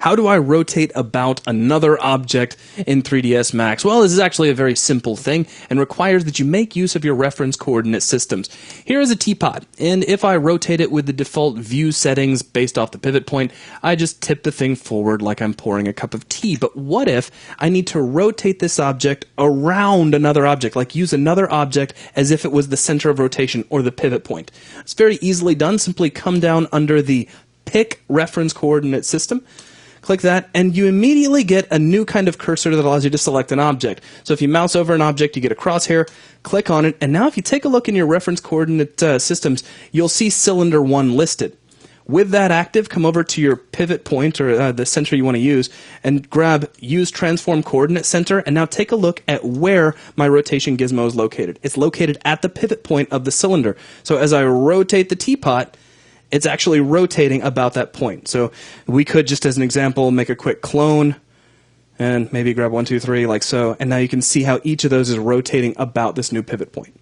How do I rotate about another object in 3ds Max? Well, this is actually a very simple thing and requires that you make use of your reference coordinate systems. Here is a teapot, and if I rotate it with the default view settings based off the pivot point, I just tip the thing forward like I'm pouring a cup of tea. But what if I need to rotate this object around another object, like use another object as if it was the center of rotation or the pivot point? It's very easily done. Simply come down under the Pick Reference Coordinate System. Click that, and you immediately get a new kind of cursor that allows you to select an object. So if you mouse over an object, you get a crosshair, click on it, and now if you take a look in your reference coordinate systems, you'll see cylinder 1 listed. With that active, come over to your pivot point, or the center you want to use, and grab Use Transform Coordinate Center, and now take a look at where my rotation gizmo is located. It's located at the pivot point of the cylinder. So as I rotate the teapot, it's actually rotating about that point. So we could, just as an example, make a quick clone and maybe grab 1, 2, 3 like so. And now you can see how each of those is rotating about this new pivot point.